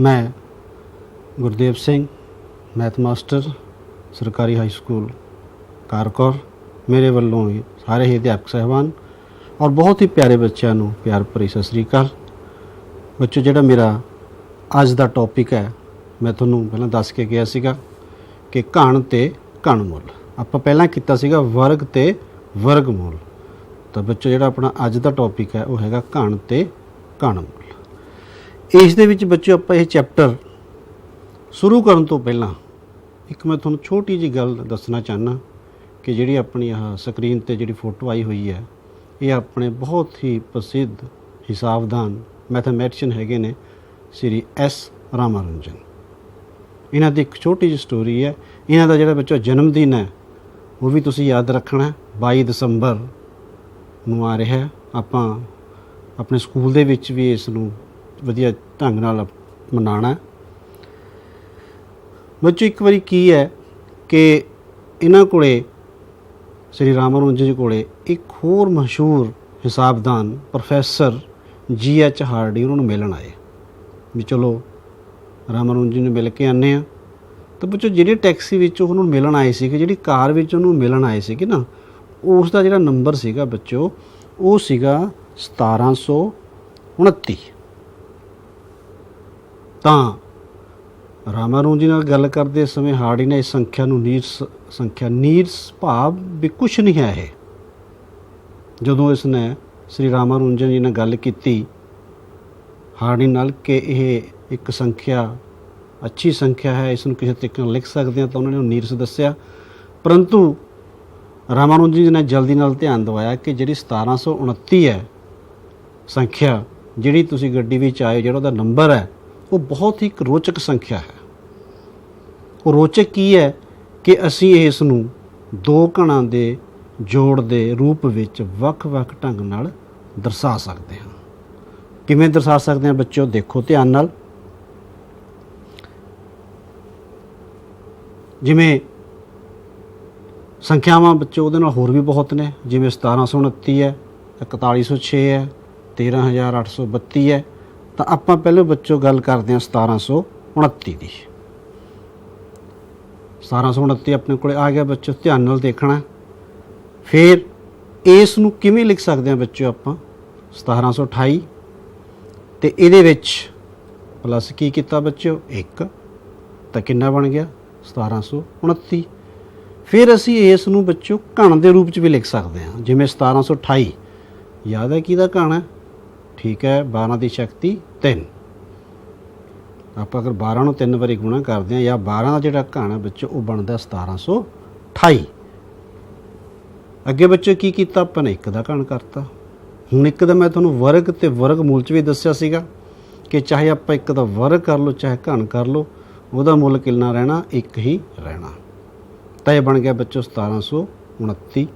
मैं Gurdev Singh, math master, सरकारी high school कारकोर। मेरे वालों ही सारे ही अध्यापक साहबान और बहुत ही प्यारे बच्चों को प्यार भरी सत श्री अकाल। बच्चों, जो मेरा अज का टॉपिक है, मैं थोनों पहला दस के गया सीगा कि घण ते घणमूल। आप पहला किया सीगा वर्ग ते वर्गमूल। तो बच्चों, जो अपना अज का टॉपिक है वह है घण ते घणमूल। इस दे विच बच्चों आप यह चैप्टर शुरू करन तो पहला एक मैं थोनों छोटी जी गल दसना चाहना कि जिहड़ी अपनी स्क्रीन ते जिहड़ी फोटो आई हुई है, ये अपने बहुत ही प्रसिद्ध हिसाबदान मैथमैटिशियन हैगे ने श्री एस रामानुजन। इन्हां दी एक छोटी जी स्टोरी है। इन्हां दा जिहड़ा बच्चों जन्मदिन है वो भी तुसीं याद रखना है, 22 दसंबर नूं आ रहा है। आपां अपने स्कूल दे विच भी इस नूं वधिया ढंग नाल मनाना है। बच्चों, एक बारी की है कि इन्हां कोले श्री रामानुजन जी कोले एक होर मशहूर हिसाबदान प्रोफैसर GH हार्डी उन्होंने मिलन आए भी चलो रामानुजन ने मिल के आने। तो बच्चों, जिहड़ी टैक्सी विच उन्होंने मिलन आए सी, जिहड़ी कार विच उन्होंने मिलन आए सी ना, उसका जिहड़ा नंबर सीगा बच्चों वो सीगा 1729। तो रामानुजन नाल गल करते समय हार्डी ने इस संख्या नीरस भाव भी कुछ नहीं है ये। जदों इसने श्री रामानुजन जी ने गल की हार्डी नाल कि यह एक संख्या अच्छी संख्या है, इसनूं किसी तरीके नाल लिख सकते हैं, तो उन्होंने नीरस दस्या। परंतु रामानुजन जी ने जल्दी नाल ध्यान दवाया कि जिहड़ी 1729 है संख्या, जिहड़ी तुसीं गड्डी विच आए, जिहड़ा उहदा नंबर है वो बहुत ही एक रोचक संख्या है। वो रोचक की है कि असी इसनूं दो घणां दे जोड़ दे रूप विच वख-वख ढंग नाल दर्शा सकते हैं। किवें दर्शा सकते हैं बच्चों, देखो ध्यान नाल। जिवें संख्यावां बच्चों उहदे नाल होर भी बहुत ने, जिवें 1729 है, 4106 है, 13832 है। तो आपां पहले बच्चों गल करते हैं 1729 की। 1729 अपने को आ गया बच्चों, ध्यान नाल देखना। फिर इस नूं किवें लिख सकते हैं बच्चों आपां 1728 ते इहदे विच प्लस की किया बच्चों 1, तो कितना बन गया 1729। फिर असी इस नूं बच्चों घण के रूप च भी लिख सकते हैं, जिवें 1728 याद है किहदा घण है, ठीक है, 12 की शक्ति 3। आप अगर 12 नूं 3 बारी गुणा करते हैं या 12 का जिहड़ा घण है बच्चों वो बनता 1728। अगे बच्चों की किया अपने 1 का घण करता। हुण 1 का मैं तुहानूं वर्ग ते वर्गमूल च भी दस्सिया सीगा कि चाहे आप 1 का वर्ग कर लो चाहे घण कर लो, वह मुल कितना रहना 1 ही रहना। तो यह बन गया बच्चों 1729।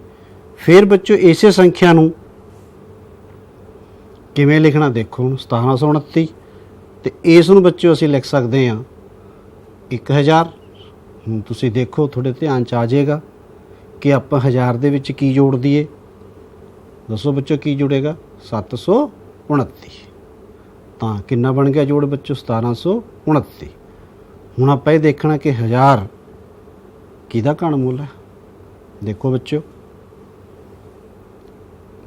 फिर बच्चों इसे संख्या नूं किवें लिखना देखो, 1729 तो इस नूं बच्चों असीं लिख सकते हैं 1000। हुण तुसीं देखो थोड़े ध्यान च आ जाएगा कि आप 1000 दे विच की जोड़ दईए, दसो बच्चों की जुड़ेगा 729। तो कितना बन गया जोड़ बच्चों 1729। हुण आपां ये देखना कि 1000 किहदा घणमूल है। देखो बच्चों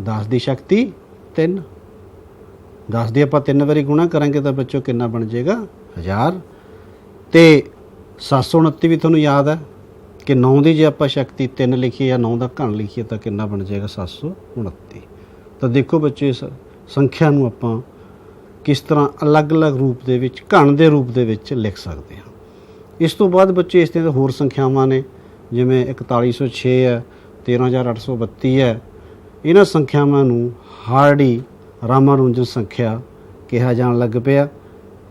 10 की शक्ति 3, 10 की आपां 3 बारी गुणा करांगे तो बच्चों कितना बन जाएगा 1000। तो 729 भी तुहानूं याद है कि 9 की जे आपां शक्ति 3 लिखीए या 9 का घण लिखीए तो कितना बन जाएगा 729। तो देखो बच्चों इस संख्या नूं आपां किस तरह अलग अलग रूप दे विच घण दे रूप दे विच लिख सकते हैं। इस तो बाद बच्चे इस तरह होर संख्यावां ने, जिवें 4106 है, 13832 है। इन्हां संख्यावां नूं हार्डी रामानुजन संख्या कहा जाण लग पिया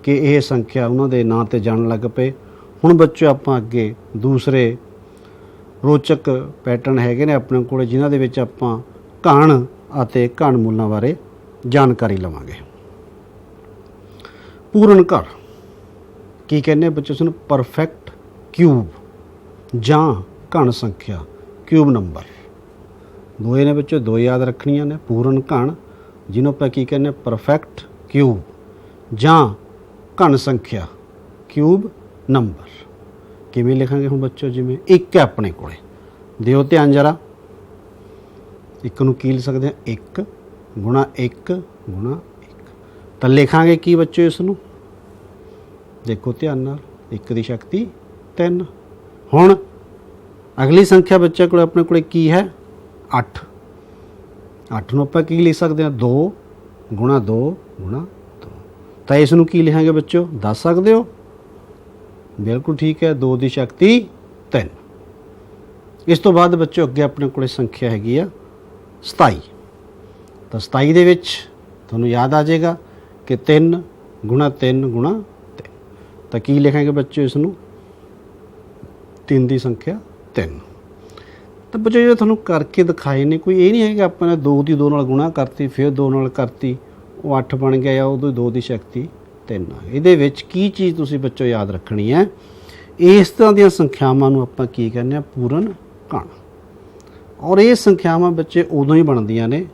कि यह संख्या उन्हां दे नां ते जाण लग पे। हुण बच्चों आपां अगे दूसरे रोचक पैटर्न हैगे ने अपने कोल, जिन्हां दे विच आपां घण अते घणमूलां बारे जानकारी लवांगे। पूर्ण घण की कहने बच्चों उसनूं परफेक्ट क्यूब जां घण संख्या, क्यूब नंबर। दोए ने बच्चों दो याद रखनियां ने, पूर्ण घण जिन्हों आप की कहने परफेक्ट क्यूब जां घण संख्या क्यूब नंबर किवें लिखांगे हुण बच्चों, जिवें एक है अपने कोले, दिओ ध्यान जरा, एक नूं की लिख सकते हैं 1 गुणा 1 गुणा 1, तो लिखांगे की बच्चों इसनूं, देखो ध्यान नाल, 1 की शक्ति 3। हुण अगली संख्या बच्चे को अपने को की है 8, 8 नूं आपां की लिख सकते हैं 2 गुणा 2 गुणा 2, तो इसनूं की लिखांगे बच्चों, दस सकते हो, बिल्कुल ठीक है, 2 की शक्ति 3। इस तो बाद बच्चों अगे अपने को संख्या हैगी आ 27, तो 27 दे विच तुहानूं याद आ जाएगा कि 3 गुणा 3 गुणा 3, तो की लिखांगे बच्चों इसनूं, 3 की संख्या 3। तो बच्चों जो तुहानूं करके दिखाए ने, कोई ये नहीं है कि अपने 2 की 2 नाल गुणा करती, फिर 2 नाल करती, वो 8 बन गया, या उदों 2 की शक्ति 3 आ गई। इहदे विच की चीज़ तुसीं बच्चों याद रखनी है, इस तरह ਦੀਆਂ संख्यावां नूं आपां की कहने पूर्ण कण, और ये संख्यावां बच्चे उदों ही बनदियां ने,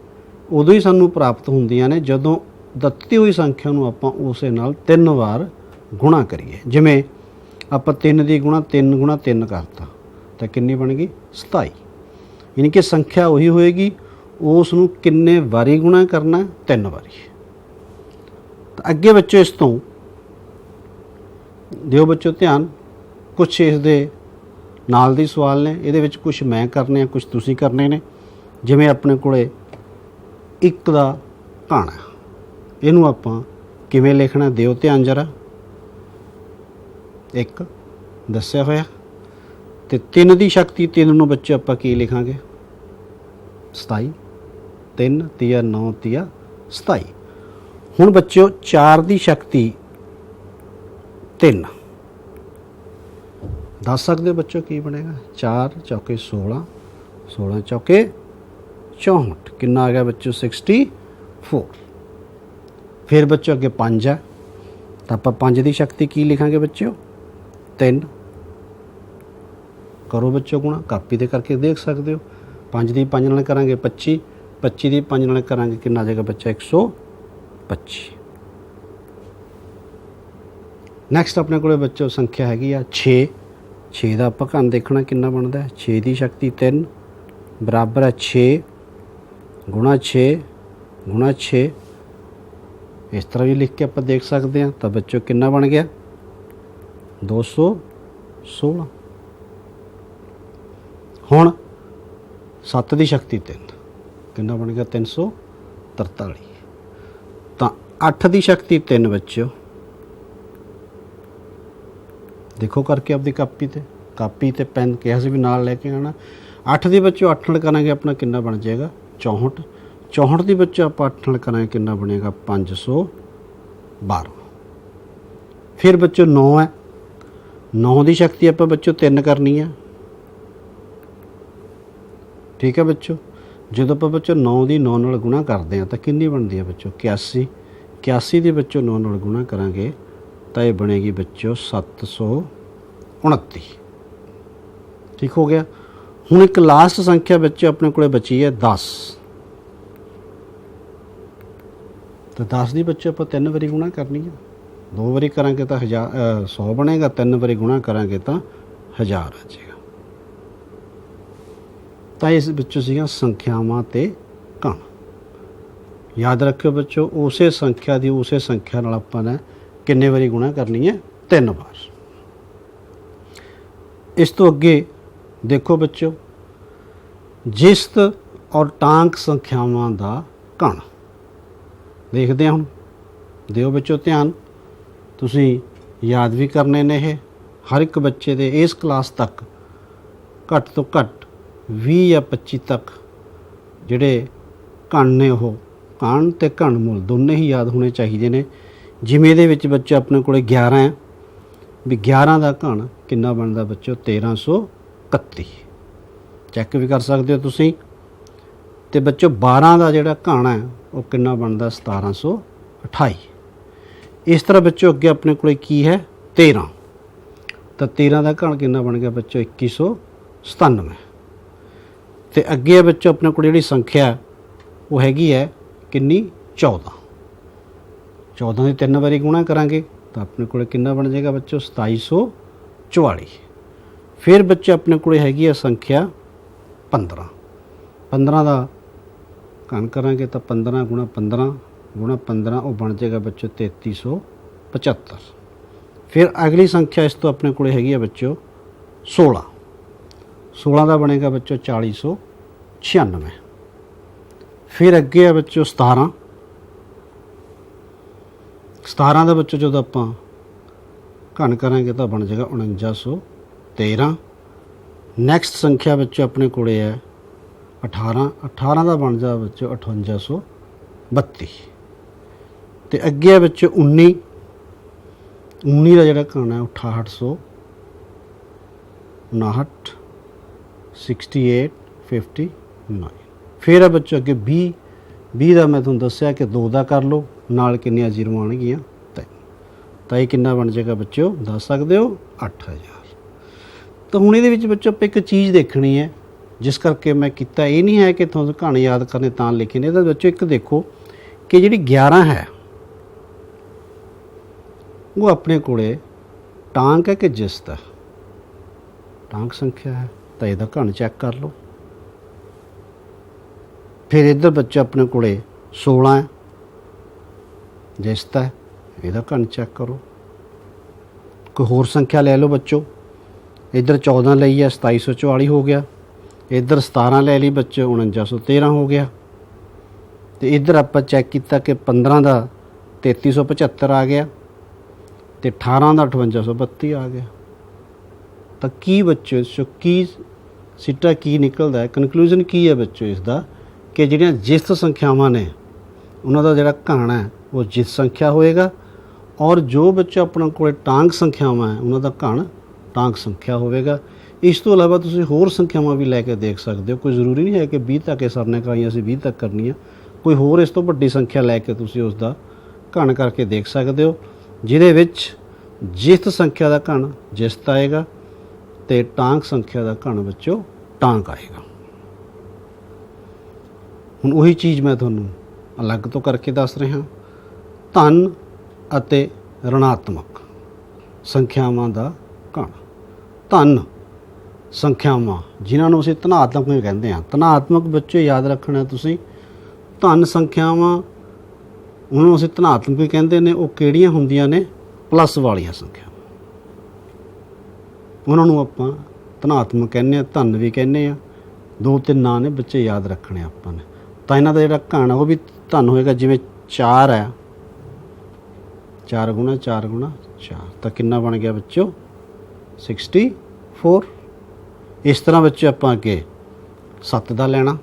उदों ही सानूं प्राप्त हुंदियां ने जदों ਦਿੱਤੀ हुई संख्या नूं आपां उसे नाल 3 वार गुणा करिए। जिवें आपां 3 दी गुणा 3 गुणा 3 करता, तो कितनी बन गई 27, यानी कि संख्या वही होएगी, उस नूं किन्ने वारी गुणा करना, 3 वारी। तो अगे बच्चों इस तो दिओ बच्चों ध्यान, कुछ इस दे नाल दी सवाल ने, इहदे विच कुछ मैं करने, कुछ तुसीं करने ने। जिवें अपने कोले 1 दा घण है, इहनूं आपां किवें लिखना, दिओ ध्यान जरा, 1 दस्सिया होया, ते 3 की शक्ति 3 नूं बच्चे आपां की लिखांगे 27, 3 तिया 9 तिया 27। हुण बच्चों 4 की शक्ति 3 दस सकते हो बच्चों की बनेगा, 4 चौके 16, 16 चौके 64, कितना आ गया बच्चों 64। फिर बच्चों अगे 5 है, तो आप 5 की शक्ति की लिखांगे बच्चों 3, करो बच्चों गुणा, कापी ते करके देख सकते हो, 5 की 5 नाल करांगे 25, 25 की 5 नाल करांगे कितना आ जाएगा बच्चा 125। नैक्सट अपने को बच्चों संख्या हैगी आ 6, 6 का आप घन देखना कितना बनता है, 6 की शक्ति 3 बराबर है 6 गुणा 6 गुणा 6, इस तरह भी लिख के आप देख सकते हैं। तो बच्चों कितना बन गया 216। हुण 7 की शक्ति 3 कितना बन गया 343। तो 8 की शक्ति 3 बच्चों देखो करके अपनी कापी ते पेन कहा से भी नाल लेके आना। 8 की बच्चों 8 नाल करांगे अपना कितना बन जाएगा 64, 64 की बच्चों आप 8 नाल करांगे कितना बनेगा 512। फिर बच्चों 9 है, 9 की शक्ति आप बच्चों 3 करनी है, ठीक है बच्चों। जो आप बच्चों 9 की 9 नाल गुणा करते हैं तो कितनी बनती है बच्चों 81, 81 की बच्चों 9 नाल गुणा करांगे तो ये बनेगी बच्चों 729, ठीक हो गया। हुण एक लास्ट संख्या बच्चों अपने को बची है 10, तो 10 की बच्चों आप 3 बारी गुणा करनी है, 2 बारी करांगे तो 100 बनेगा, 3 बारी गुणा करांगे तो 1000 आ जाएगा। तो इस बच्चों सीगा संख्यावां ते घण, याद रखियो बच्चों उसे संख्या की उसे संख्या नाल आपां ने किन्ने बारी गुणा करनी है 3 बार। इस तो अगे देखो बच्चों जिस्त और टांक संख्यावां दा घण देखते हैं। हुण दिओ बच्चों ध्यान, तुसीं याद भी करने ने, ये हर एक बच्चे दे इस क्लास तक घट तो घट 20 या 25 तक जिहड़े घण ने वो घण ते घण मूल दोनों ही याद होने चाहिए ने। जिवें इहदे विच बच्चे अपने को 11 है, भी 11 का घण कितना बनता बच्चों 1331, चैक भी कर सकते हो तुसीं। ते बच्चों 12 का जिहड़ा घण है वो कितना बनता 1728। इस तरह बच्चों अगे अपने को की है 13, तो 13 का घण कितना बन गया बच्चों 2197। तो अगे है बच्चों अपने को जिहड़ी संख्या वो हैगी है किन्नी 14, 14 की 3 बारी गुणा करांगे तो अपने को कितना बन जाएगा बच्चों 2744। फिर बच्चे अपने को हैगी है संख्या 15। 15 का घन करांगे तो 15 गुणा 15 गुणा 15 वो बन जाएगा बच्चों 3375। फिर अगली संख्या इस तो अपने को हैगी है बच्चों 16। 16 का बनेगा बच्चों 4096। फिर अगे है बच्चों 17। 17 का बच्चों जो आप घन करांगे तो बन जाएगा 4913। नैक्सट संख्या बच्चों अपने को है 18। 18 का बन जाए बच्चों 5832। तो अगे है बच्चों 19। 19 का जोड़ा घन है 6859 6859। फिर है बच्चों अगे 20। 20 का मैं तुहानूं दस्सिया कि 2 का कर लो, नाल कितनियां जीरो आउणगियां 3। तो ये कितना बन जाएगा बच्चों दस सकते हो 8000। तो हुण इहदे विच बच्चों आपां एक चीज़ देखनी है, जिस करके मैं किया ये नहीं है कि तुहानूं कहानी याद करने तां लिखे ने। इहदा बच्चों एक देखो कि जिहड़ी 11 है वो अपने कोले टांक है कि जिस्त है? टांक संख्या है, तो इसका घन चैक कर लो। फिर इधर बच्चे अपने कोले 16 है, जिस्त है, इसका घन चैक करो। कोई होर संख्या ले लो बच्चों। इधर 14 लई है 2744 हो गया। इधर 17 ले ली बच्चों 4913 हो गया। तो इधर आप चैक किया कि 15 का 3375 आ गया, तो 18 का 5832 आ गया। तो की बच्चों इस की सिटा की निकलता है, कनकलूजन की है बच्चों इसका कि जिहड़ियां जिस्त संख्यावां ने उन्हां दा जिहड़ा घन है वो जिस्त संख्या होएगा, और जो बच्चों अपने को टांक संख्यावां है उन्हां दा घन टांक संख्या होएगा। इस तो इलावा तुसीं होर संख्यावां भी लैके देख सकते हो। कोई जरूरी नहीं है कि 20 तक सर ने कराई असीं 20 तक करनी है। कोई होर इस तो वड्डी संख्या लैके तुसीं उसका घन करके देख सकते हो, जिहदे विच जिस्त संख्या का घन जिस्त आएगा तो टांक संख्या का घन बच्चों टांक आएगा। हुण उही चीज़ मैं तुहानूं अलग तो करके दस रहा। धन अते ऋणात्मक संख्यावां दा घन। धन संख्यावां जिन्होंने असीं धनात्मक भी कहते हैं। धनात्मक बच्चों याद रखना तुसीं, धन संख्यावां उन्होंने असीं धनात्मक भी कहते हैं। वो किहड़ियां हुंदियां ने? प्लस वालियां संख्या, उन्होंने आपां धनात्मक कहने आ, धन भी कहने आ। 2-3 नां ने बच्चे याद रखने आपां ने। तो इन्हां दा जिहड़ा घन है वो भी धन होएगा। जिवें 4 है, 4 गुणा 4 गुणा 4, तो कितना बन गया बच्चों 64। इस तरह बच्चों आपां अगे 7 का लेना,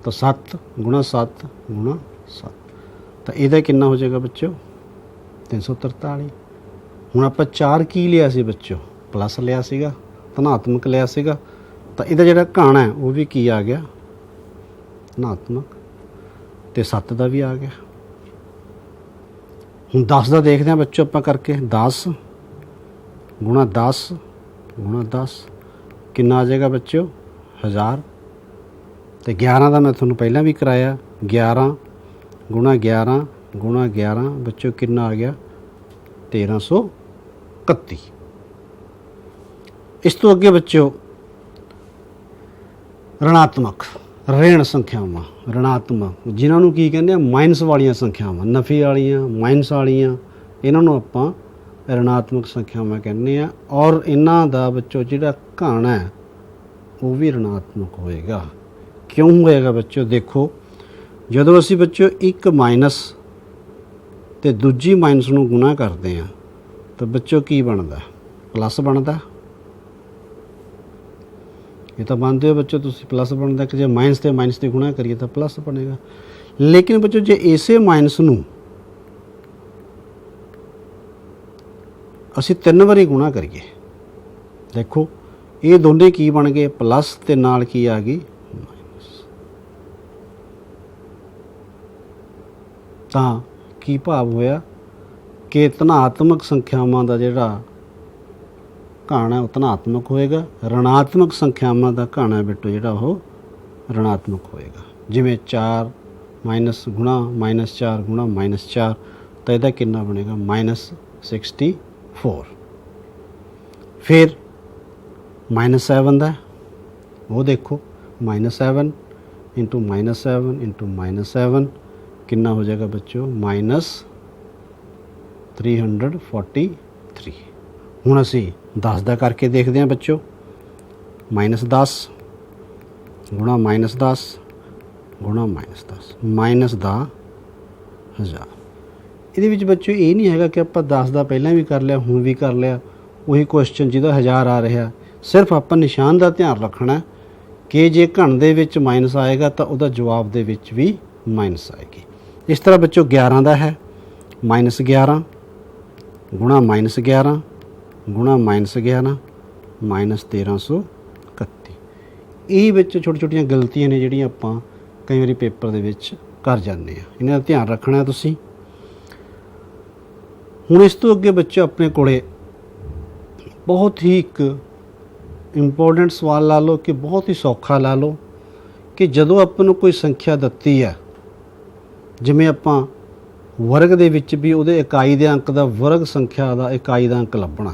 तो 7 गुणा 7 गुणा 7, तो इहदा कितना हो जाएगा बच्चों 343। हुण आपां 4 की लिया सी बच्चों? प्लस लिया सीगा, धनात्मक लिया सीगा। तो इहदा जिहड़ा घन है वो भी की आ गया धनात्मक, तो 7 का भी आ गया। हुण 10 का देखते हैं बच्चों आपां करके। 10 गुणा 10 गुणा 10 कितना आ जाएगा बच्चों 1000। तो 11 का मैं तुहानूं पहलां भी कराया। 11 गुणा 11 गुणा 11 बच्चों कितना आ गया 1331। इस तो अगे बच्चों ऋणात्मक ऋण संख्यावां। ऋणात्मक जिन्होंने की कहते हैं माइनस वालियां संख्यावां, नफे वालियां माइनस वालियां, इन्हों आपां ऋणात्मक संख्यावां कहने आ। और इन्हां दा बच्चों जिहड़ा घन है वो भी ऋणात्मक होएगा। क्यों होएगा बच्चों? देखो जदों असीं बच्चों एक माइनस ते दूजी माइनस नूं गुणा करते हैं तो बच्चों की बनता? प्लस बनता। ये तो मानते हो बच्चों तुसीं प्लस बनता कि जो माइनस ते माइनस की गुणा करिए तो प्लस बनेगा। लेकिन बच्चों जे इसे माइनस नूं असीं 3 वारी गुणा करिए, देखो ये दोनों की बन गए प्लस ते नाल की आ गई माइनस। तां की भाव होया कि धनात्मक संख्यावां दा जिहड़ा घन है वो धनात्मक होएगा, ऋणात्मक संख्यावां दा घन है बेटो जिहड़ा वो ऋणात्मक होएगा। जिवें 4 माइनस गुणा -4 गुणा -4, तो यदा कितना बनेगा -64। फिर -7 का वो देखो, -7 इंटू -7 इंटू -7 कितना हो जाएगा बच्चों -343। हुण असी 10 का करके देखते हैं बच्चों, -10 गुणा -10 गुणा -10 -10,000। ਇਹਦੇ ਵਿੱਚ ਬੱਚੋ ਇਹ ਨਹੀਂ ਹੈਗਾ ਕਿ ਆਪਾਂ 10 ਦਾ ਪਹਿਲਾਂ ਵੀ ਕਰ ਲਿਆ ਹੁਣ ਵੀ ਕਰ ਲਿਆ, ਉਹੀ ਕੁਐਸਚਨ ਜਿਹਦਾ 1000 ਆ ਰਿਹਾ। ਸਿਰਫ ਆਪਾਂ ਨਿਸ਼ਾਨ ਦਾ ਧਿਆਨ ਰੱਖਣਾ ਕਿ ਜੇ ਘਣ ਦੇ ਵਿੱਚ ਮਾਈਨਸ ਆਏਗਾ ਤਾਂ ਉਹਦਾ ਜਵਾਬ ਦੇ ਵਿੱਚ ਵੀ ਮਾਈਨਸ ਆਏਗੀ। ਇਸ ਤਰ੍ਹਾਂ ਬੱਚੋ 11 ਦਾ ਹੈ -11 ਗੁਣਾ -11 ਗੁਣਾ -11 -1331। ਇਹ ਵਿੱਚ ਛੋਟੀ ਛੋਟੀਆਂ ਗਲਤੀਆਂ ਨੇ ਜਿਹੜੀਆਂ ਆਪਾਂ ਕਈ ਵਾਰੀ ਪੇਪਰ ਦੇ ਵਿੱਚ ਕਰ ਜਾਂਦੇ ਆ, ਇਹਨਾਂ ਦਾ ਧਿਆਨ ਰੱਖਣਾ ਤੁਸੀਂ। ਹੁਣ ਇਸ ਤੋਂ ਅੱਗੇ ਬੱਚੇ ਆਪਣੇ ਕੋਲੇ ਬਹੁਤ ਹੀ ਇੱਕ ਇੰਪੋਰਟੈਂਟ ਸਵਾਲ ਲਾ ਲਓ ਕਿ ਬਹੁਤ ਹੀ ਸੌਖਾ ਲਾ ਲਓ ਕਿ ਜਦੋਂ ਆਪਾਂ ਨੂੰ ਕੋਈ ਸੰਖਿਆ ਦਿੱਤੀ ਹੈ, ਜਿਵੇਂ ਆਪਾਂ ਵਰਗ ਦੇ ਵਿੱਚ ਵੀ ਉਹਦੇ ਇਕਾਈ ਦੇ ਅੰਕ ਦਾ ਵਰਗ ਸੰਖਿਆ ਦਾ ਇਕਾਈ ਦਾ ਅੰਕ ਲੱਭਣਾ,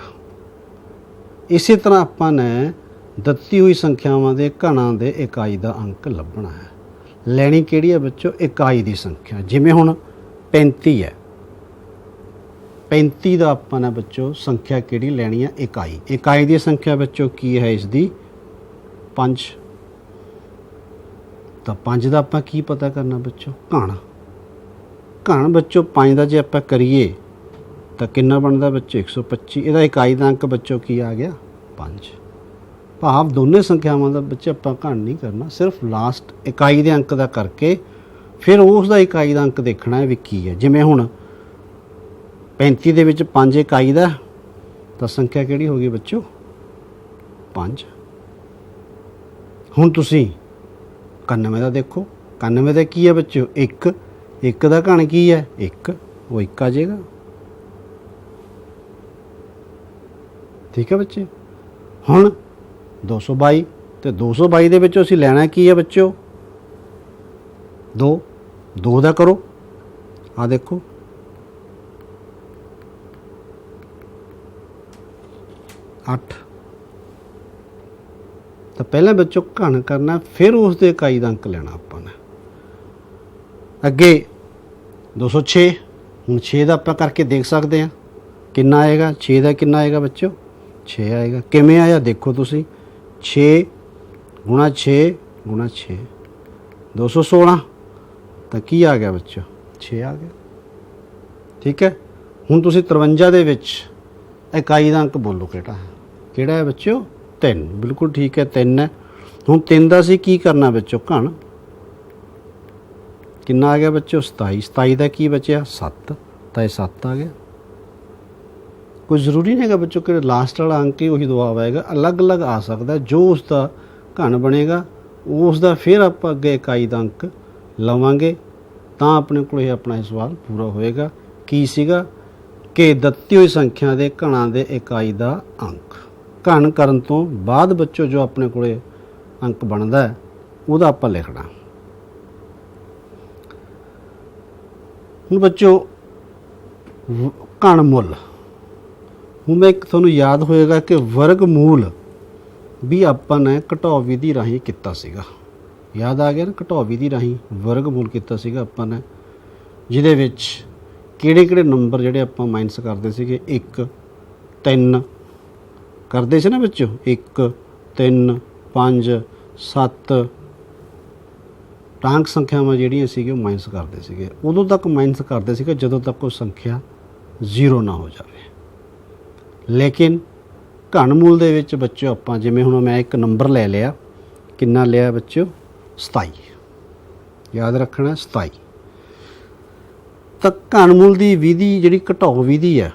ਇਸੇ ਤਰ੍ਹਾਂ ਆਪਾਂ ਨੇ ਦਿੱਤੀ ਹੋਈ ਸੰਖਿਆਵਾਂ ਦੇ ਘਣਾਂ ਦੇ ਇਕਾਈ ਦਾ ਅੰਕ ਲੱਭਣਾ ਹੈ। ਲੈਣੀ ਕਿਹੜੀ ਹੈ ਬੱਚੋ? ਇਕਾਈ ਦੀ ਸੰਖਿਆ। ਜਿਵੇਂ ਹੁਣ 35 ਹੈ, 35 ਦਾ ਆਪਾਂ ਨੇ ਬੱਚੋ ਸੰਖਿਆ ਕਿਹੜੀ ਲੈਣੀ ਹੈ? ਇਕਾਈ। ਇਕਾਈ ਦੀ ਸੰਖਿਆ ਬੱਚੋ ਕੀ ਹੈ? ਇਸ ਦੀ 5। ਤਾਂ 5 ਦਾ ਆਪਾਂ ਕੀ ਪਤਾ ਕਰਨਾ ਬੱਚੋ? ਘਣ। ਘਣ ਬੱਚੋ 5 ਦਾ ਜੇ ਆਪਾਂ ਕਰੀਏ ਤਾਂ ਕਿੰਨਾ ਬਣਦਾ ਬੱਚੋ? 125। ਇਹਦਾ ਇਕਾਈ ਦਾ ਅੰਕ ਬੱਚੋ ਕੀ ਆ ਗਿਆ? 5। ਭਾਵ ਦੋਨੇ ਸੰਖਿਆਵਾਂ ਦਾ ਬੱਚੇ ਆਪਾਂ ਘਣ ਨਹੀਂ ਕਰਨਾ, ਸਿਰਫ ਲਾਸਟ ਇਕਾਈ ਦੇ ਅੰਕ ਦਾ ਕਰਕੇ ਫਿਰ ਉਸ ਦਾ ਇਕਾਈ ਦਾ ਅੰਕ ਦੇਖਣਾ ਹੈ ਵੀ ਕੀ ਹੈ। ਜਿਵੇਂ ਹੁਣ 35 ਦੇ ਵਿੱਚ 5 ਇਕਾਈ ਦਾ ਤਾਂ ਸੰਖਿਆ ਕਿਹੜੀ ਹੋ ਗਈ ਬੱਚੋ? 5। ਹੁਣ ਤੁਸੀਂ 91 ਦਾ ਦੇਖੋ, 91 ਦਾ ਕੀ ਹੈ ਬੱਚੋ? 1। 1 ਦਾ ਘਣ ਕੀ ਹੈ? 1। ਉਹ 1 ਆ ਜਾਏਗਾ। ਠੀਕ ਹੈ ਬੱਚੇ। ਹੁਣ 222 ਤੇ 222 ਦੇ ਵਿੱਚੋਂ ਅਸੀਂ ਲੈਣਾ ਕੀ ਹੈ ਬੱਚੋ? 2। 2 ਦਾ ਕਰੋ, ਆ ਦੇਖੋ 8। ਤਾਂ ਪਹਿਲਾਂ ਬੱਚੋ ਘਣ ਕਰਨਾ, ਫਿਰ ਉਸ ਦੇ ਇਕਾਈ ਦਾ ਅੰਕ ਲੈਣਾ ਆਪਾਂ ਨੇ। ਅੱਗੇ 206। ਹੁਣ 6 ਦਾ ਆਪਾਂ ਕਰਕੇ ਦੇਖ ਸਕਦੇ ਹਾਂ ਕਿੰਨਾ ਆਏਗਾ। 6 ਦਾ ਕਿੰਨਾ ਆਏਗਾ ਬੱਚੋ? 6 ਆਏਗਾ। ਕਿਵੇਂ ਆਇਆ ਦੇਖੋ ਤੁਸੀਂ, 6 ਗੁਣਾ 6 ਗੁਣਾ 6 216। ਤਾਂ ਕੀ ਆ ਗਿਆ ਬੱਚੋ? 6 ਆ ਗਿਆ। ਠੀਕ ਹੈ। ਹੁਣ ਤੁਸੀਂ 53 ਦੇ ਵਿੱਚ ਇਕਾਈ ਦਾ ਅੰਕ ਬੋਲੋ ਕਿਹੜਾ ਹੈ? ਕਿਹੜਾ ਹੈ ਬੱਚੋ? 3। ਬਿਲਕੁਲ ਠੀਕ ਹੈ, 3 ਹੈ। ਹੁਣ 3 ਦਾ ਅਸੀਂ ਕੀ ਕਰਨਾ ਬੱਚੋ? ਘਣ। ਕਿੰਨਾ ਆ ਗਿਆ ਬੱਚੋ? 27। 27 ਦਾ ਕੀ ਬਚਿਆ? 7। ਤਾਂ ਇਹ 7 ਆ ਗਿਆ। ਕੋਈ ਜ਼ਰੂਰੀ ਨਹੀਂ ਹੈਗਾ ਬੱਚੋ ਕਿ ਲਾਸਟ ਵਾਲਾ ਅੰਕ ਹੀ ਉਹੀ ਜਵਾਬ ਆਏਗਾ, ਅਲੱਗ ਅਲੱਗ ਆ ਸਕਦਾ। ਜੋ ਉਸ ਦਾ ਘਣ ਬਣੇਗਾ ਉਸ ਦਾ ਫਿਰ ਆਪਾਂ ਅੱਗੇ ਇਕਾਈ ਦਾ ਅੰਕ ਲਵਾਂਗੇ, ਤਾਂ ਆਪਣੇ ਕੋਲ ਇਹ ਆਪਣਾ ਸਵਾਲ ਪੂਰਾ ਹੋਏਗਾ। ਕੀ ਸੀਗਾ ਕਿ ਦਿੱਤੀ ਹੋਈ ਸੰਖਿਆ ਦੇ ਘਣਾਂ ਦੇ ਇਕਾਈ ਦਾ ਅੰਕ। ਘਣ ਕਰਨ ਤੋਂ ਬਾਅਦ ਬੱਚੋ ਜੋ ਆਪਣੇ ਕੋਲੇ ਅੰਕ ਬਣਦਾ ਹੈ ਉਹਦਾ ਆਪਾਂ ਲਿਖਣਾ। ਹੁਣ ਬੱਚੋ ਘਣ ਮੁੱਲ, ਹੁਣ ਮੈਂ ਇੱਕ ਤੁਹਾਨੂੰ ਯਾਦ ਹੋਏਗਾ ਕਿ ਵਰਗ ਮੂਲ ਵੀ ਆਪਾਂ ਨੇ ਘਟਾਓ ਵਿਧੀ ਰਾਹੀਂ ਕੀਤਾ ਸੀਗਾ। ਯਾਦ ਆ ਗਿਆ ਨਾ? ਘਟਾਓ ਵਿਧੀ ਰਾਹੀਂ ਵਰਗ ਮੂਲ ਕੀਤਾ ਸੀਗਾ ਆਪਾਂ ਨੇ, ਜਿਹਦੇ ਵਿੱਚ ਕਿਹੜੇ ਕਿਹੜੇ ਨੰਬਰ ਜਿਹੜੇ ਆਪਾਂ ਮਾਈਨਸ ਕਰਦੇ ਸੀਗੇ? 1 3 ਕਰਦੇ ਸੀ ਨਾ ਬੱਚੋ, 1 3 5 7 ਟਾਂਕ ਸੰਖਿਆਵਾਂ ਜਿਹੜੀਆਂ ਸੀਗੀਆਂ ਉਹ ਮਾਈਨਸ ਕਰਦੇ ਸੀਗੇ। ਉਦੋਂ ਤੱਕ ਮਾਈਨਸ ਕਰਦੇ ਸੀਗੇ ਜਦੋਂ ਤੱਕ ਉਹ ਸੰਖਿਆ 0 ਨਾ ਹੋ ਜਾਵੇ। ਲੇਕਿਨ ਘਣ ਮੂਲ ਦੇ ਵਿੱਚ ਬੱਚੋ ਆਪਾਂ ਜਿਵੇਂ ਹੁਣ ਮੈਂ ਇੱਕ ਨੰਬਰ ਲੈ ਲਿਆ, ਕਿੰਨਾ ਲਿਆ ਬੱਚੋ? 27। ਯਾਦ ਰੱਖਣਾ 27। ਤਾਂ ਘਣ ਮੂਲ ਦੀ ਵਿਧੀ ਜਿਹੜੀ ਘਟਾਓ ਵਿਧੀ ਹੈ,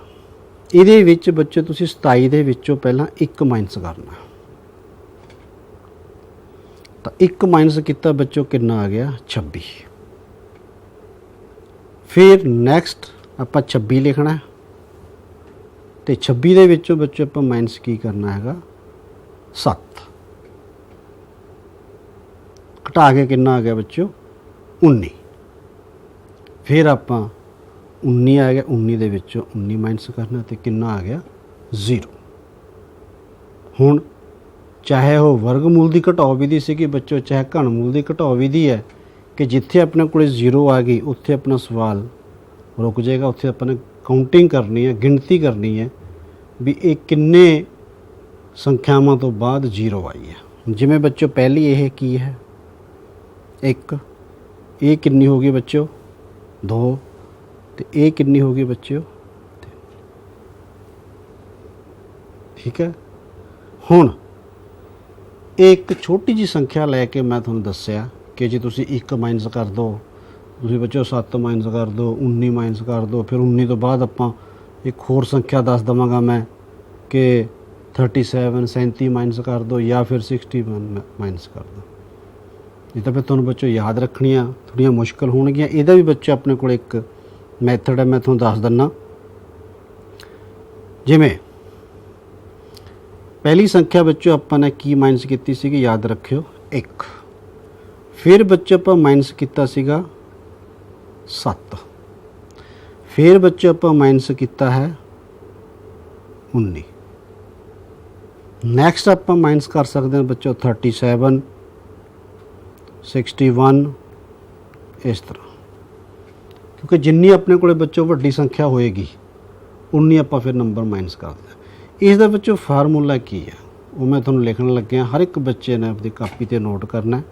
ਇਹਦੇ ਵਿੱਚ ਬੱਚੋ ਤੁਸੀਂ 27 ਦੇ ਵਿੱਚੋਂ ਪਹਿਲਾਂ 1 ਮਾਈਨਸ ਕਰਨਾ। ਤਾਂ 1 ਮਾਈਨਸ ਕੀਤਾ ਬੱਚੋ ਕਿੰਨਾ ਆ ਗਿਆ? 26। ਫਿਰ ਨੈਕਸਟ ਆਪਾਂ 26 ਲਿਖਣਾ ਤੇ 26 ਦੇ ਵਿੱਚੋਂ ਬੱਚੋ ਆਪਾਂ ਮਾਈਨਸ ਕੀ ਕਰਨਾ ਹੈਗਾ? 7। ਘਟਾ ਕੇ ਕਿੰਨਾ ਆ ਗਿਆ ਬੱਚੋ? 19। ਫਿਰ ਆਪਾਂ 19 आ गया, 19 ਦੇ ਵਿੱਚੋਂ 19 ਮਾਈਨਸ ਕਰਨਾ ਤੇ ਕਿੰਨਾ ਆ ਗਿਆ 0। ਹੁਣ ਚਾਹੇ ਉਹ ਵਰਗਮੂਲ ਦੀ ਘਟਾਓ ਵਿਧੀ ਸੀਗੀ ਬੱਚੋ, ਚਾਹੇ ਘਣਮੂਲ ਦੀ ਘਟਾਓ ਵਿਧੀ ਹੈ, ਕਿ ਜਿੱਥੇ ਆਪਣੇ ਕੋਲ 0 ਆ ਗਈ ਉੱਥੇ ਆਪਣਾ ਸਵਾਲ ਰੁਕ ਜਾਏਗਾ। ਉੱਥੇ ਆਪਾਂ ਨੇ ਕਾਊਂਟਿੰਗ ਕਰਨੀ ਹੈ, ਗਿਣਤੀ ਕਰਨੀ ਹੈ ਵੀ ਇਹ ਕਿੰਨੇ ਸੰਖਿਆਵਾਂ ਤੋਂ ਬਾਅਦ 0 ਆਈ ਹੈ। ਜਿਵੇਂ ਬੱਚੋ ਪਹਿਲੀ ਇਹ ਕੀ ਹੈ 1, ਇਹ ਕਿੰਨੀ ਹੋ ਗਈ ਬੱਚੋ 2, ਤੇ ਇਹ ਕਿੰਨੀ ਹੋ ਗਈ ਬੱਚਿਓ 3। ਠੀਕ ਹੈ। ਹੁਣ ਇਹ ਇੱਕ ਛੋਟੀ ਜੀ ਸੰਖਿਆ ਲੈ ਕੇ ਮੈਂ ਤੁਹਾਨੂੰ ਦੱਸਿਆ ਕਿ ਜੇ ਤੁਸੀਂ 1 ਮਾਈਨਸ ਕਰ ਦਿਓ, ਤੁਸੀਂ ਬੱਚਿਓ 7 ਮਾਈਨਸ ਕਰ ਦਿਓ, 19 ਮਾਈਨਸ ਕਰ ਦਿਓ, ਫਿਰ 19 ਤੋਂ ਬਾਅਦ ਆਪਾਂ ਇੱਕ ਹੋਰ ਸੰਖਿਆ ਦੱਸ ਦੇਵਾਂਗਾ ਮੈਂ ਕਿ 37 ਮਾਈਨਸ ਕਰ ਦਿਓ ਜਾਂ ਫਿਰ 61 ਮਾਈਨਸ ਕਰ ਦਿਓ। ਇਹ ਤਾਂ ਫਿਰ ਤੁਹਾਨੂੰ ਬੱਚੋ ਯਾਦ ਰੱਖਣੀਆਂ ਥੋੜ੍ਹੀਆਂ ਮੁਸ਼ਕਿਲ ਹੋਣਗੀਆਂ। ਇਹਦਾ ਵੀ ਬੱਚਾ ਆਪਣੇ ਕੋਲ ਇੱਕ ਮੈਥਡ ਹੈ, ਮੈਂ ਤੁਹਾਨੂੰ ਦੱਸ ਦਿੰਦਾ। ਜਿਵੇਂ ਪਹਿਲੀ ਸੰਖਿਆ ਬੱਚੋ ਆਪਾਂ ਨੇ ਕੀ ਮਾਈਨਸ ਕੀਤੀ ਸੀਗੀ, ਯਾਦ ਰੱਖਿਓ 1। ਫਿਰ ਬੱਚੇ ਆਪਾਂ ਮਾਈਨਸ ਕੀਤਾ ਸੀਗਾ 7। ਫਿਰ ਬੱਚੇ ਆਪਾਂ ਮਾਈਨਸ ਕੀਤਾ ਹੈ 19। ਨੈਕਸਟ ਆਪਾਂ ਮਾਈਨਸ ਕਰ ਸਕਦੇ ਹਾਂ ਬੱਚੋ 37, 61, ਇਸ ਤਰ੍ਹਾਂ, ਕਿਉਂਕਿ ਜਿੰਨੀ ਆਪਣੇ ਕੋਲੇ ਬੱਚੋ ਵੱਡੀ ਸੰਖਿਆ ਹੋਏਗੀ ਉਨੀ ਆਪਾਂ ਫਿਰ ਨੰਬਰ ਮਾਈਨਸ ਕਰਦੇ ਹਾਂ। ਇਸ ਦਾ ਬੱਚੋ ਫਾਰਮੂਲਾ ਕੀ ਹੈ ਉਹ ਮੈਂ ਤੁਹਾਨੂੰ ਲਿਖਣ ਲੱਗਿਆ। ਹਰ ਇੱਕ ਬੱਚੇ ਨੇ ਆਪਣੀ ਕਾਪੀ 'ਤੇ ਨੋਟ ਕਰਨਾ।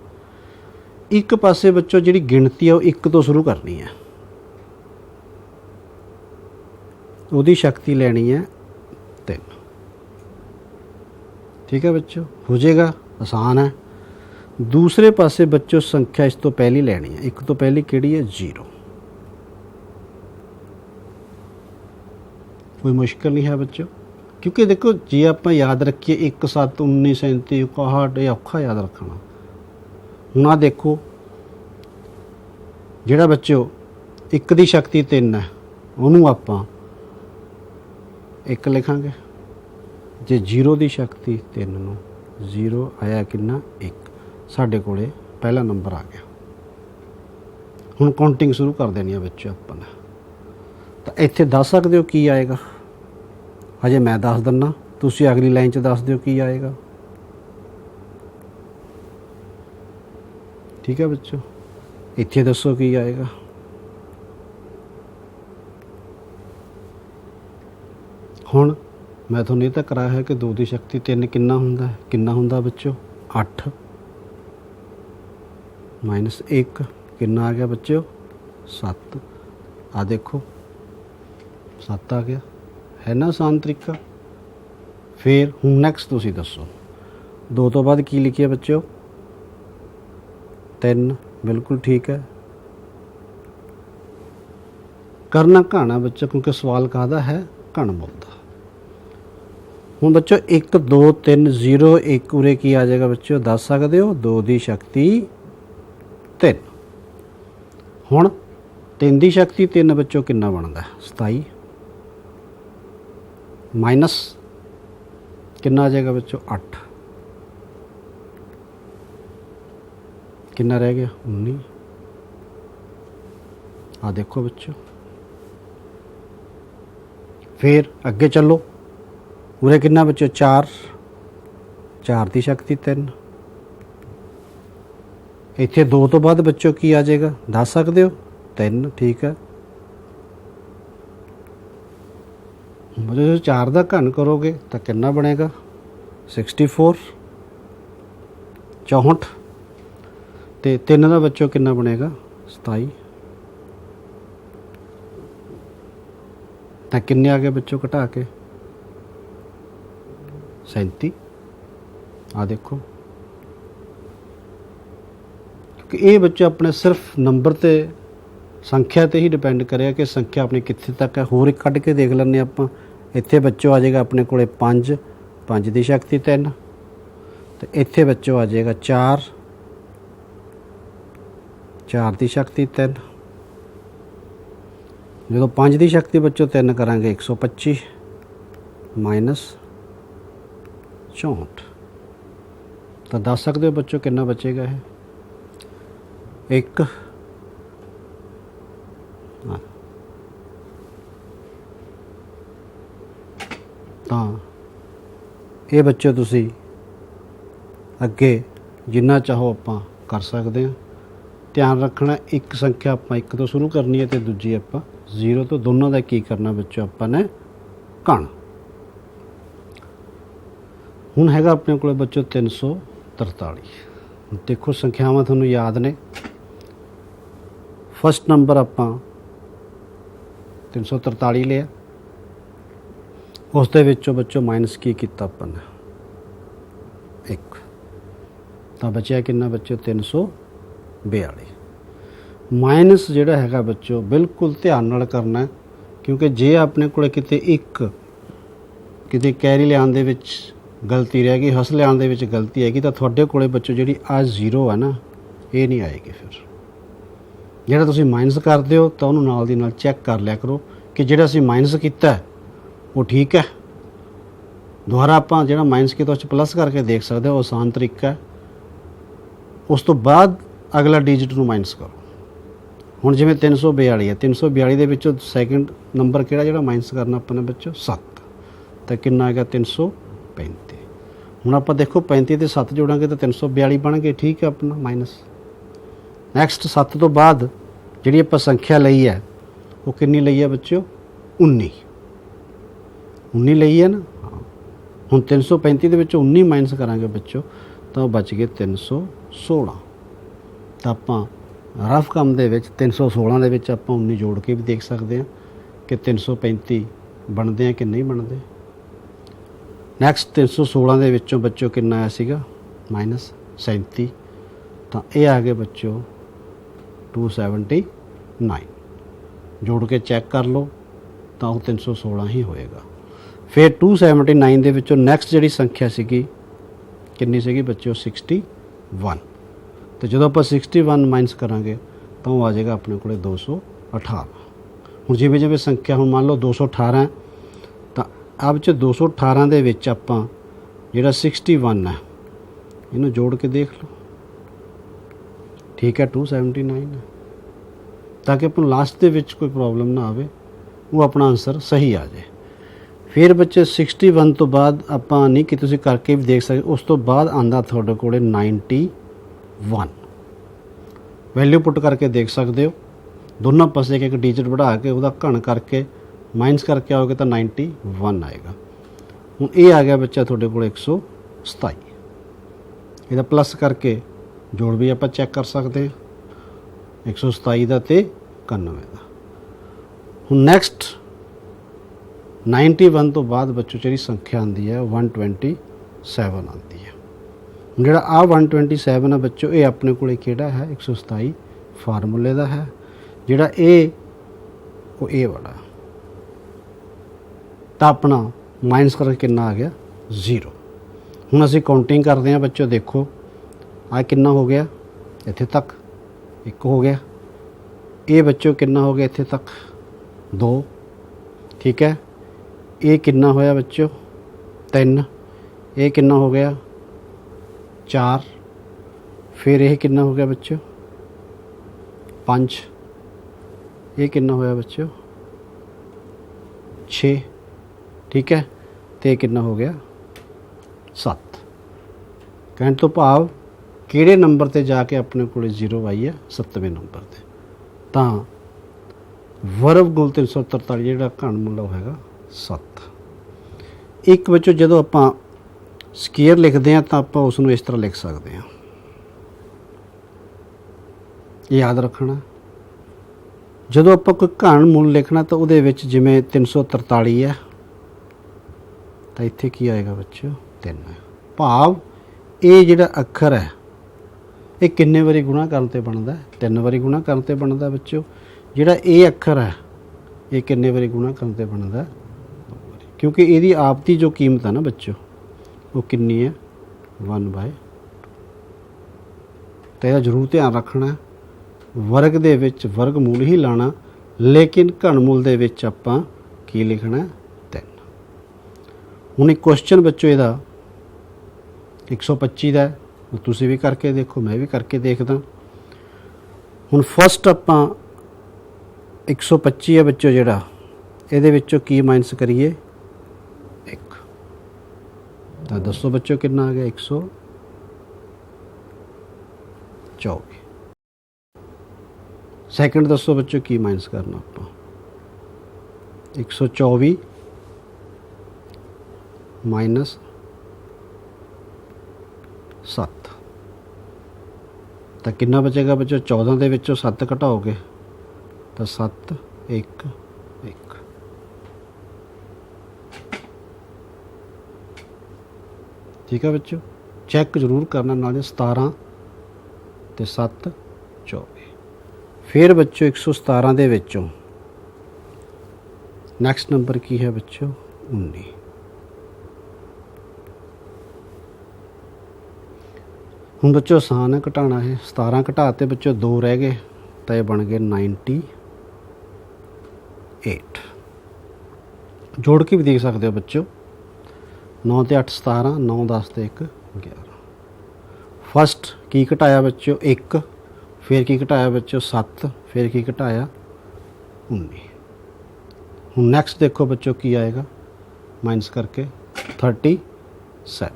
ਇੱਕ ਪਾਸੇ ਬੱਚੋ ਜਿਹੜੀ ਗਿਣਤੀ ਹੈ ਉਹ 1 ਤੋਂ ਸ਼ੁਰੂ ਕਰਨੀ ਹੈ, ਉਹਦੀ ਸ਼ਕਤੀ ਲੈਣੀ ਹੈ 3। ਠੀਕ ਹੈ ਬੱਚੋ, ਹੋ ਜਾਏਗਾ, ਆਸਾਨ ਹੈ। ਦੂਸਰੇ ਪਾਸੇ ਬੱਚੋ ਸੰਖਿਆ ਇਸ ਤੋਂ ਪਹਿਲੀ ਲੈਣੀ ਹੈ। 1 ਤੋਂ ਪਹਿਲੀ ਕਿਹੜੀ ਹੈ 0। ਕੋਈ ਮੁਸ਼ਕਿਲ ਨਹੀਂ ਹੈ ਬੱਚੋ, ਕਿਉਂਕਿ ਦੇਖੋ ਜੇ ਆਪਾਂ ਯਾਦ ਰੱਖੀਏ 1, 7, 19, 37, 61, ਇਹ ਔਖਾ ਯਾਦ ਰੱਖਣਾ। ਹੁਣ ਆਹ ਦੇਖੋ ਜਿਹੜਾ ਬੱਚੋ 1 ਦੀ ਸ਼ਕਤੀ 3 ਹੈ ਉਹਨੂੰ ਆਪਾਂ 1 ਲਿਖਾਂਗੇ। ਜੇ 0 ਦੀ ਸ਼ਕਤੀ 3 ਨੂੰ 0 ਆਇਆ ਕਿੰਨਾ 1, ਸਾਡੇ ਕੋਲੇ ਪਹਿਲਾ ਨੰਬਰ ਆ ਗਿਆ। ਹੁਣ ਕਾਊਂਟਿੰਗ ਸ਼ੁਰੂ ਕਰ ਦੇਣੀ ਹੈ ਬੱਚੋ ਆਪਾਂ ਨੇ। ਤਾਂ ਇੱਥੇ ਦੱਸ ਸਕਦੇ ਹੋ ਕੀ ਆਏਗਾ, ਹਜੇ ਮੈਂ ਦੱਸ ਦਿੰਦਾ, ਤੁਸੀਂ ਅਗਲੀ ਲਾਈਨ 'ਚ ਦੱਸ ਦਿਓ ਕੀ ਆਏਗਾ। ਠੀਕ ਹੈ ਬੱਚੋ, ਇੱਥੇ ਦੱਸੋ ਕੀ ਆਏਗਾ। ਹੁਣ ਮੈਂ ਤੁਹਾਨੂੰ ਇਹ ਤਾਂ ਕਰਾਇਆ ਹੈ ਕਿ 2 ਦੀ ਸ਼ਕਤੀ 3 ਕਿੰਨਾ ਹੁੰਦਾ ਹੈ, ਕਿੰਨਾ ਹੁੰਦਾ ਬੱਚੋ 8 ਮਾਈਨਸ 1 ਕਿੰਨਾ ਆ ਗਿਆ ਬੱਚਿਓ 7। ਆ ਦੇਖੋ 7 ਆ ਗਿਆ, ਹੈ ਨਾ ਆਸਾਨ ਤਰੀਕਾ। ਫਿਰ ਹੁਣ ਨੈਕਸਟ ਤੁਸੀਂ ਦੱਸੋ 2 ਤੋਂ ਬਾਅਦ ਕੀ ਲਿਖਿਆ ਬੱਚਿਓ 3, ਬਿਲਕੁਲ ਠੀਕ ਹੈ। ਕਰਨਾ ਘਾਣਾ ਬੱਚਾ, ਕਿਉਂਕਿ ਸਵਾਲ ਕਾਹਦਾ ਹੈ ਘਣਮੂਲ ਦਾ। ਹੁਣ ਬੱਚੋ 1, 2, 3, 0, 1 ਉਰੇ ਕੀ ਆ ਜਾਏਗਾ ਬੱਚੋ ਦੱਸ ਸਕਦੇ ਹੋ 2 ਦੀ ਸ਼ਕਤੀ 3। ਹੁਣ 3 ਦੀ ਸ਼ਕਤੀ 3 ਬੱਚੋ ਕਿੰਨਾ ਬਣਦਾ 27 ਮਾਈਨਸ ਕਿੰਨਾ ਆ ਜਾਏਗਾ ਬੱਚੋ 8, ਕਿੰਨਾ ਰਹਿ ਗਿਆ 19। ਆ ਦੇਖੋ ਬੱਚੋ, ਫਿਰ ਅੱਗੇ ਚੱਲੋ ਉਰੇ ਕਿੰਨਾ ਬੱਚੋ 4, 4 ਦੀ ਸ਼ਕਤੀ 3। ਇੱਥੇ 2 ਤੋਂ ਬਾਅਦ ਬੱਚੋ ਕੀ ਆ ਜਾਏਗਾ ਦੱਸ ਸਕਦੇ ਹੋ 3, ਠੀਕ ਹੈ। ਜਦੋਂ 4 ਦਾ ਘਨ ਕਰੋਗੇ ਤਾਂ ਕਿੰਨਾ ਬਣੇਗਾ 64, 64 ਤੇ 3 ਦਾ ਬੱਚੋ ਕਿੰਨਾ ਬਣੇਗਾ 27। ਤਾਂ ਕਿੰਨੇ ਆ ਗਏ ਬੱਚੋ ਘਟਾ ਕੇ 37। ਆ ਦੇਖੋ, ਕਿ ਇਹ ਬੱਚਾ ਆਪਣੇ ਸਿਰਫ ਨੰਬਰ ਤੇ ਸੰਖਿਆ ਤੇ ਹੀ ਡਿਪੈਂਡ ਕਰਿਆ ਕਿ ਸੰਖਿਆ ਆਪਣੀ ਕਿੱਥੇ ਤੱਕ ਹੈ। ਹੋਰ ਇੱਕ ਕੱਢ ਕੇ ਦੇਖ ਲੈਂਦੇ ਆਪਾਂ। ਇੱਥੇ ਬੱਚੋ ਆ ਜਾਏਗਾ ਆਪਣੇ ਕੋਲੇ 5, 5 ਦੀ ਸ਼ਕਤੀ 3, ਤੇ ਇੱਥੇ ਬੱਚੋ ਆ ਜਾਏਗਾ 4, 4 ਦੀ ਸ਼ਕਤੀ 3। ਜਦੋਂ 5 ਦੀ ਸ਼ਕਤੀ ਬੱਚੋ 3 ਕਰਾਂਗੇ 125 ਮਾਈਨਸ 64। ਤਾਂ ਦੱਸ ਸਕਦੇ ਹੋ ਬੱਚੋ ਕਿੰਨਾ ਬਚੇਗਾ ਇਹ 1, ਤਾਂ ਇਹ ਬੱਚੇ ਤੁਸੀਂ ਅੱਗੇ ਜਿੰਨਾ ਚਾਹੋ ਆਪਾਂ ਕਰ ਸਕਦੇ ਹਾਂ। ਧਿਆਨ ਰੱਖਣਾ, ਇੱਕ ਸੰਖਿਆ ਆਪਾਂ 1 ਤੋਂ ਸ਼ੁਰੂ ਕਰਨੀ ਹੈ ਤੇ ਦੂਜੀ ਆਪਾਂ 0 ਤੋਂ। ਦੋਨਾਂ ਦਾ ਕੀ ਕਰਨਾ ਬੱਚੋ, ਆਪਾਂ ਨੇ ਘਣ। ਹੁਣ ਹੈਗਾ ਆਪਣੇ ਕੋਲ ਬੱਚੋ 343। ਦੇਖੋ ਸੰਖਿਆਵਾਂ ਤੁਹਾਨੂੰ ਯਾਦ ਨੇ। ਫਸਟ ਨੰਬਰ ਆਪਾਂ 343 ਲਿਆ, ਉਸ ਦੇ ਵਿੱਚੋਂ ਬੱਚੋ ਮਾਈਨਸ ਕੀ ਕੀਤਾ ਆਪਾਂ ਨੇ 1, ਤਾਂ ਬਚਿਆ ਕਿੰਨਾ ਬੱਚੋ 342। ਮਾਈਨਸ ਜਿਹੜਾ ਹੈਗਾ ਬੱਚੋ ਬਿਲਕੁਲ ਧਿਆਨ ਨਾਲ ਕਰਨਾ, ਕਿਉਂਕਿ ਜੇ ਆਪਣੇ ਕੋਲ ਕਿਤੇ ਕੈਰੀ ਲਿਆਉਣ ਦੇ ਵਿੱਚ ਗਲਤੀ ਰਹਿ ਗਈ, ਹੱਸ ਲਿਆਉਣ ਦੇ ਵਿੱਚ ਗਲਤੀ ਹੈਗੀ, ਤਾਂ ਤੁਹਾਡੇ ਕੋਲੇ ਬੱਚੋ ਜਿਹੜੀ ਆ 0 ਹੈ ਨਾ, ਇਹ ਨਹੀਂ ਆਏਗੀ। ਫਿਰ ਜਿਹੜਾ ਤੁਸੀਂ ਮਾਈਨਸ ਕਰਦੇ ਹੋ ਤਾਂ ਉਹਨੂੰ ਨਾਲ ਦੀ ਨਾਲ ਚੈੱਕ ਕਰ ਲਿਆ ਕਰੋ ਕਿ ਜਿਹੜਾ ਅਸੀਂ ਮਾਈਨਸ ਕੀਤਾ ਉਹ ਠੀਕ ਹੈ। ਦੁਬਾਰਾ ਆਪਾਂ ਜਿਹੜਾ ਮਾਈਨਸ ਕੀਤਾ ਉਸ 'ਚ ਪਲੱਸ ਕਰਕੇ ਦੇਖ ਸਕਦੇ ਹੋ, ਆਸਾਨ ਤਰੀਕਾ ਹੈ। ਉਸ ਤੋਂ ਬਾਅਦ ਅਗਲਾ ਡਿਜਿਟ ਨੂੰ ਮਾਈਨਸ ਕਰੋ। ਹੁਣ ਜਿਵੇਂ 342 ਹੈ, 342 ਦੇ ਵਿੱਚੋਂ ਸੈਕਿੰਡ ਨੰਬਰ ਕਿਹੜਾ ਜਿਹੜਾ ਮਾਈਨਸ ਕਰਨਾ ਆਪਾਂ ਨੇ ਬੱਚੋ 7, ਤਾਂ ਕਿੰਨਾ ਆਏਗਾ 335। ਹੁਣ ਆਪਾਂ ਦੇਖੋ 35 ਤੇ 7 ਜੋੜਾਂਗੇ ਤਾਂ 342 ਬਣ ਗਏ, ਠੀਕ ਹੈ ਆਪਣਾ ਮਾਈਨਸ। ਨੈਕਸਟ 7 ਤੋਂ ਬਾਅਦ ਜਿਹੜੀ ਆਪਾਂ ਸੰਖਿਆ ਲਈ ਹੈ ਉਹ ਕਿੰਨੀ ਲਈ ਹੈ ਬੱਚਿਓ 19 ਲਈ ਹੈ ਨਾ। ਹੁਣ 335 ਦੇ ਵਿੱਚੋਂ 19 ਮਾਈਨਸ ਕਰਾਂਗੇ ਬੱਚਿਓ ਤਾਂ ਉਹ ਬਚ ਗਏ 316। ਤਾਂ ਆਪਾਂ ਰਫ ਕੰਮ ਦੇ ਵਿੱਚ 316 ਦੇ ਵਿੱਚ ਆਪਾਂ 19 ਜੋੜ ਕੇ ਵੀ ਦੇਖ ਸਕਦੇ ਹਾਂ ਕਿ 335 ਬਣਦੇ ਆ ਕਿ ਨਹੀਂ ਬਣਦੇ। ਨੈਕਸਟ 316 ਦੇ ਵਿੱਚੋਂ ਬੱਚੋ ਕਿੰਨਾ ਆਇਆ ਸੀਗਾ ਮਾਈਨਸ 37, ਤਾਂ ਇਹ ਆ ਗਏ ਬੱਚੋ 279। ਜੋੜ ਕੇ ਚੈੱਕ ਕਰ ਲਓ ਤਾਂ ਉਹ 316 ਹੀ ਹੋਏਗਾ। ਫਿਰ 279 ਦੇ ਵਿੱਚੋਂ ਨੈਕਸਟ ਜਿਹੜੀ ਸੰਖਿਆ ਸੀਗੀ ਕਿੰਨੀ ਸੀਗੀ ਬੱਚੋ 61, ਤੇ ਜਦੋਂ ਆਪਾਂ 61 ਮਾਈਨਸ ਕਰਾਂਗੇ ਤਾਂ ਉਹ ਆ ਜਾਏਗਾ ਆਪਣੇ ਕੋਲੇ 218। ਹੁਣ ਜਿਵੇਂ ਜਿਵੇਂ ਸੰਖਿਆ ਹੁਣ ਮੰਨ ਲਓ 218 ਤਾਂ ਆ ਵਿੱਚ 218 ਦੇ ਵਿੱਚ ਆਪਾਂ ਜਿਹੜਾ 61 ਹੈ ਇਹਨੂੰ ਜੋੜ ਕੇ ਦੇਖ ਲਓ, ਠੀਕ ਹੈ 279 ਹੈ, ਤਾਂ ਕਿ ਆਪਾਂ ਲਾਸਟ ਦੇ ਵਿੱਚ ਕੋਈ ਪ੍ਰੋਬਲਮ ਨਾ ਆਵੇ, ਉਹ ਆਪਣਾ ਆਨਸਰ ਸਹੀ ਆ ਜਾਏ। ਫਿਰ ਬੱਚੇ 61 ਤੋਂ ਬਾਅਦ ਆਪਾਂ ਨਹੀਂ ਕਿ ਤੁਸੀਂ ਕਰਕੇ ਵੀ ਦੇਖ ਸਕਦੇ, ਉਸ ਤੋਂ ਬਾਅਦ ਆਉਂਦਾ ਤੁਹਾਡੇ ਕੋਲ 91। ਵੈਲਿਊ ਪੁੱਟ ਕਰਕੇ ਦੇਖ ਸਕਦੇ ਹੋ, ਦੋਨੋਂ ਪਾਸੇ ਇੱਕ ਡਿਜਿਟ ਵਧਾ ਕੇ ਉਹਦਾ ਘਣ ਕਰਕੇ ਮਾਈਨਸ ਕਰਕੇ ਆਓਗੇ ਤਾਂ 91 ਆਏਗਾ। ਹੁਣ ਇਹ ਆ ਗਿਆ ਬੱਚਾ ਤੁਹਾਡੇ ਕੋਲ 127। ਇਹਦਾ ਪਲੱਸ ਕਰਕੇ ਜੋੜ ਵੀ ਆਪਾਂ ਚੈੱਕ ਕਰ ਸਕਦੇ ਹਾਂ 127 ਦਾ ਤੇ 91 ਦਾ। ਹੁਣ ਨੈਕਸਟ 91 ਤੋਂ ਬਾਅਦ ਬੱਚੋ ਜਿਹੜੀ ਸੰਖਿਆ ਆਉਂਦੀ ਹੈ 127 ਆਉਂਦੀ ਹੈ। ਹੁਣ ਜਿਹੜਾ ਆ 127 ਹੈ ਬੱਚੋ ਇਹ ਆਪਣੇ ਕੋਲ ਕਿਹੜਾ ਹੈ 127 ਫਾਰਮੂਲੇ ਦਾ ਹੈ। ਜਿਹੜਾ ਇਹ ਉਹ ਇਹ ਵਾਲਾ, ਤਾਂ ਆਪਣਾ ਮਾਈਨਸ ਕਰਕੇ ਕਿੰਨਾ ਆ ਗਿਆ 0। ਹੁਣ ਅਸੀਂ ਕਾਊਂਟਿੰਗ ਕਰਦੇ ਹਾਂ ਬੱਚੋ, ਦੇਖੋ ਆ ਕਿੰਨਾ ਹੋ ਗਿਆ ਇੱਥੇ ਤੱਕ 1 ਹੋ ਗਿਆ, ਇਹ ਬੱਚੋ ਕਿੰਨਾ ਹੋ ਗਿਆ ਇੱਥੇ ਤੱਕ 2, ਠੀਕ ਹੈ। ਇਹ ਕਿੰਨਾ ਹੋਇਆ ਬੱਚੋ 3, ਇਹ ਕਿੰਨਾ ਹੋ ਗਿਆ 4, ਫਿਰ ਇਹ ਕਿੰਨਾ ਹੋ ਗਿਆ ਬੱਚੋ 5, ਇਹ ਕਿੰਨਾ ਹੋਇਆ ਬੱਚੋ 6, ਠੀਕ ਹੈ, ਤੇ ਇਹ ਕਿੰਨਾ ਹੋ ਗਿਆ 7। ਕਹਿਣ ਤੋਂ ਭਾਵ ਕਿਹੜੇ ਨੰਬਰ ਤੇ ਜਾ ਕੇ ਆਪਣੇ ਕੋਲ 0 ਆਈ ਹੈ 7ਵੇਂ ਨੰਬਰ ਤੇ। ਤਾਂ ਵਰਗਮੂਲ 343 ਜਿਹੜਾ ਘਣ ਮੁੱਲ ਹੈਗਾ 7। ਇੱਕ ਬੱਚੋ ਜਦੋਂ ਆਪਾਂ ਸਕੇਅਰ ਲਿਖਦੇ ਹਾਂ ਤਾਂ ਆਪਾਂ ਉਸ ਨੂੰ ਇਸ ਤਰ੍ਹਾਂ ਲਿਖ ਸਕਦੇ ਹਾਂ, ਯਾਦ ਰੱਖਣਾ। ਜਦੋਂ ਆਪਾਂ ਕੋਈ ਘਣ ਮੁੱਲ ਲਿਖਣਾ ਤਾਂ ਉਹਦੇ ਵਿੱਚ ਜਿਵੇਂ 343 ਹੈ ਤਾਂ ਇੱਥੇ ਕੀ ਆਏਗਾ ਬੱਚੋ 3 ਹੈ। ਭਾਵ ਇਹ ਜਿਹੜਾ ਅੱਖਰ ਹੈ ਇਹ ਕਿੰਨੇ ਵਾਰੀ ਗੁਣਾ ਕਰਨ ਤੇ ਬਣਦਾ 3 ਵਾਰੀ ਗੁਣਾ ਕਰਨ ਤੇ ਬਣਦਾ ਬੱਚੋ। ਜਿਹੜਾ ਇਹ ਅੱਖਰ ਹੈ ਇਹ ਕਿੰਨੇ ਵਾਰੀ ਗੁਣਾ ਕਰਨ ਤੇ ਬਣਦਾ 2 ਵਾਰੀ, ਕਿਉਂਕਿ ਇਹਦੀ ਆਪ ਦੀ ਜੋ ਕੀਮਤ ਹੈ ਨਾ ਬੱਚੋ ਉਹ ਕਿੰਨੀ ਹੈ 1/2। ਤਾਂ ਇਹਦਾ ਜ਼ਰੂਰ ਧਿਆਨ ਰੱਖਣਾ, ਵਰਗ ਦੇ ਵਿੱਚ ਵਰਗਮੂਲ ਹੀ ਲਾਣਾ, ਲੇਕਿਨ ਘਣਮੂਲ ਦੇ ਵਿੱਚ ਆਪਾਂ ਕੀ ਲਿਖਣਾ 3। ਹੁਣ ਇੱਕ ਕੁਐਸਚਨ ਬੱਚੋ ਇਹਦਾ 125 ਦਾ, ਤੁਸੀਂ ਵੀ ਕਰਕੇ ਦੇਖੋ, ਮੈਂ ਵੀ ਕਰਕੇ ਦੇਖਦਾ। ਹੁਣ ਫਸਟ ਆਪਾਂ 125 ਹੈ ਬੱਚੋ ਜਿਹੜਾ, ਇਹਦੇ ਵਿੱਚੋਂ ਕੀ ਮਾਈਨਸ ਕਰੀਏ 1, तो दसो बच्चों कितना आ गया 124। सैकंड दसो बच्चों की माइनस करना आप 124 माइनस 7 तो कितना बचेगा बच्चों 14 के विचों 7 घटाओगे तो 7 1 1। ठीक है बच्चों, चैक जरूर करना नाल 17 ते 7 24। फिर बच्चों 117 दे विचों नैक्सट नंबर की है बच्चों 19। हुण बच्चों आसान है घटाना है, 17 घटाते बच्चों 2 रह गए तो ये बन गए 98। जोड़ के भी देख सकते हो बच्चों, 9 ते 8 17, 9 10 ते 1 11। फस्ट की घटाया बच्चों 1, फिर की घटाया बच्चों 7, फिर की घटाया 19। हुण नैक्सट देखो बच्चों की आएगा माइनस करके 37।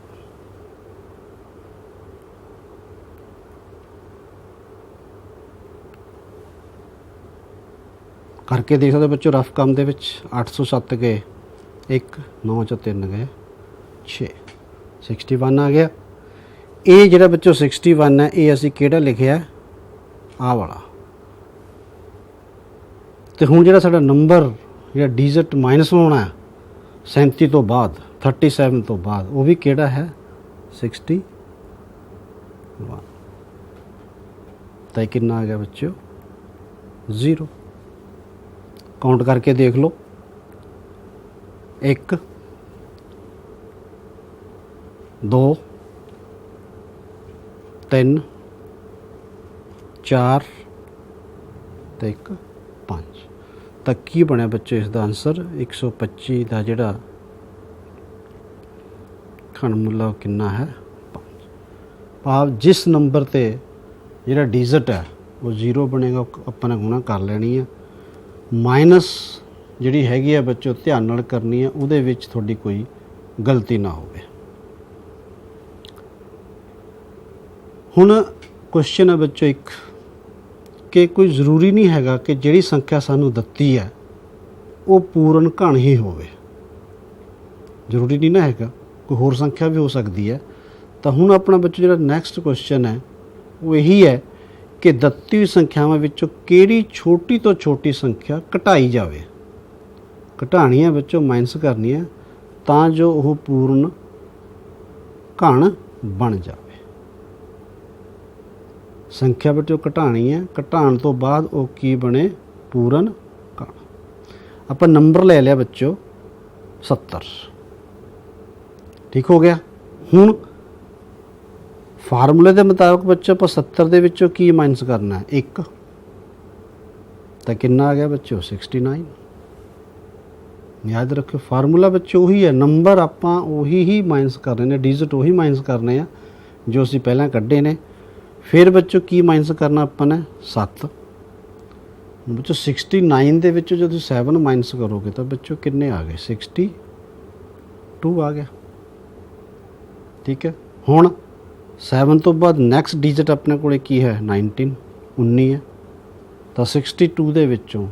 करके देख सकते बच्चों रफ काम दे विच 807 गए 1, 9 च 3 गए 6, 61 आ गया। ये जिहड़ा बच्चों 61 है ये असीं किहड़ा लिखिआ आ वाला। तो हुण जिहड़ा साडा नंबर जिहड़ा डिजिट माइनस होना है 37 तो बाद 37 तो बाद वो भी किहड़ा है 61। तो कितना आ गया बच्चों 0। काउंट करके देख लो 1 2 3 4 तो 1 5। तो की बनया बच्चों इसका आंसर 125 का जिहड़ा घनमूला कितना है 5। भाव जिस नंबर ते जिहड़ा डिजिट है वो 0 बनेगा अपने गुणा कर लेनी है। माइनस जिहड़ी हैगी है बच्चों ध्यान नाल करनी है, उहदे विच थोड़ी कोई गलती ना होवे। हुण क्वेश्चन है बच्चों एक कि कोई ज़रूरी नहीं हैगा कि जिहड़ी संख्या सानू दत्ती है वो पूर्ण घन ही होवे, जरूरी नहीं ना हैगा, कोई होर संख्या भी हो सकती है। तो हुण अपना बच्चों जिहड़ा नैक्सट क्वेश्चन है वो यही है कि दत्ती हुई संख्यावां विचों किहड़ी छोटी तो छोटी संख्या घटाई जाए। घटानी है बच्चों माइनस करनी है तां जो वह पूर्ण घन बन जाए। संख्या बच्चों घटानी है, घटाण तो बाद वो की बने पूर्ण घन। आप नंबर ले लिया बच्चों 70, ठीक हो गया। हुण फार्मूले के मुताबिक बच्चों आप 70 दे विचों की माइनस करना है 1, तो कितना आ गया बच्चों 69। याद रखो फार्मूला बच्चों वही है, नंबर आप उही ही माइनस करने ने, डिजिट उही माइनस करने जो असीं पहलां कढ़े ने। फिर बच्चों की माइनस करना अपने 7। बच्चों 69 दे विचों जो 7 माइनस करोगे तो बच्चों कितने आ गए 62 आ गया। ठीक है, हुण 7 तो बाद नैक्सट डिजिट अपने को की है 19 है। तो 62 दे विचों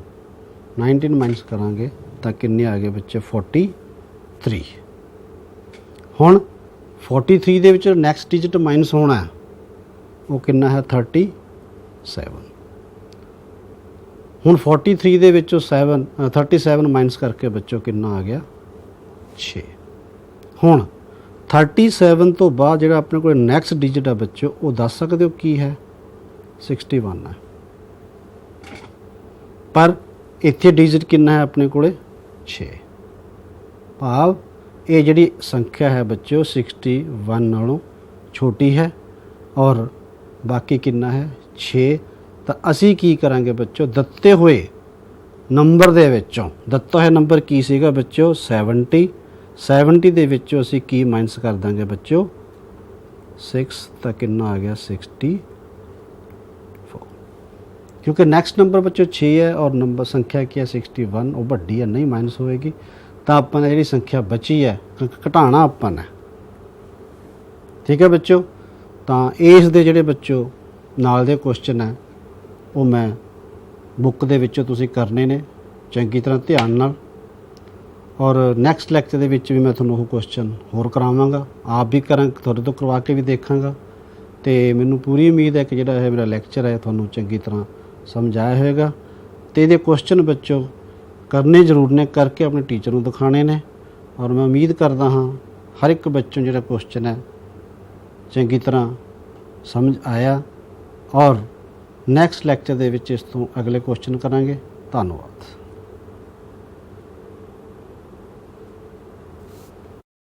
19 माइनस करांगे तो किन्ने आ गए बच्चे 43। हुण 43 दे विचों नैक्सट डिजिट माइनस होना है वो कितना है 37। हुण 43 दे विचों 37 माइनस करके बच्चों कितना आ गया 6। हुण 37 तो बाद जिहड़ा अपने को नैक्सट डिजिट है बच्चों वो दस सकते हो की है 61 है, पर इत्थे डिजिट कितना है अपने को 6। भाव ये जिहड़ी संख्या है बच्चों 61 नालों छोटी है और बाकी कितना है 6। तो असी की करांगे बच्चों दत्ते हुए नंबर दे विचों, दत्ता हुआ नंबर की सीगा बच्चों 70 दे विचों असी की माइनस कर देंगे बच्चों 6। तो कितना आ गया 64, क्योंकि नैक्सट नंबर बच्चों 6 है और नंबर संख्या की है 61, वो वड्डी है नहीं माइनस होएगी। तो अपन जी संख्या बची है घटाना अपन है ਠੀਕ ਹੈ ਬੱਚਿਓ। ਤਾਂ ਇਸ ਦੇ ਜਿਹੜੇ ਬੱਚਿਓ ਨਾਲ ਦੇ ਕੁਐਸਚਨ ਹੈ ਉਹ ਮੈਂ ਬੁੱਕ ਦੇ ਵਿੱਚੋਂ ਤੁਸੀਂ ਕਰਨੇ ਨੇ ਚੰਗੀ ਤਰ੍ਹਾਂ ਧਿਆਨ ਨਾਲ, ਔਰ ਨੈਕਸਟ ਲੈਕਚਰ ਦੇ ਵਿੱਚ ਵੀ ਮੈਂ ਤੁਹਾਨੂੰ ਉਹ ਕੁਐਸਚਨ ਹੋਰ ਕਰਾਵਾਂਗਾ, ਆਪ ਵੀ ਕਰਾਂ, ਤੁਹਾਡੇ ਤੋਂ ਕਰਵਾ ਕੇ ਵੀ ਦੇਖਾਂਗਾ। ਤੇ ਮੈਨੂੰ ਪੂਰੀ ਉਮੀਦ ਹੈ ਕਿ ਜਿਹੜਾ ਇਹ ਮੇਰਾ ਲੈਕਚਰ ਹੈ ਤੁਹਾਨੂੰ ਚੰਗੀ ਤਰ੍ਹਾਂ ਸਮਝ ਆਇਆ ਹੋਵੇਗਾ। ਤੇ ਇਹਦੇ ਕੁਐਸਚਨ ਬੱਚਿਓ ਕਰਨੇ ਜ਼ਰੂਰ ਨੇ, ਕਰਕੇ ਆਪਣੇ ਟੀਚਰ ਨੂੰ ਦਿਖਾਣੇ ਨੇ। ਔਰ ਮੈਂ ਉਮੀਦ ਕਰਦਾ ਹਾਂ ਹਰ ਇੱਕ ਬੱਚੋਂ ਜਿਹੜਾ ਕੁਐਸਚਨ ਹੈ ਚੰਗੀ ਤਰ੍ਹਾਂ ਸਮਝ ਆਇਆ, ਔਰ ਨੈਕਸਟ ਲੈਕਚਰ ਦੇ ਵਿੱਚ ਇਸ ਤੋਂ ਅਗਲੇ ਕੁਐਸਚਨ ਕਰਾਂਗੇ। ਧੰਨਵਾਦ।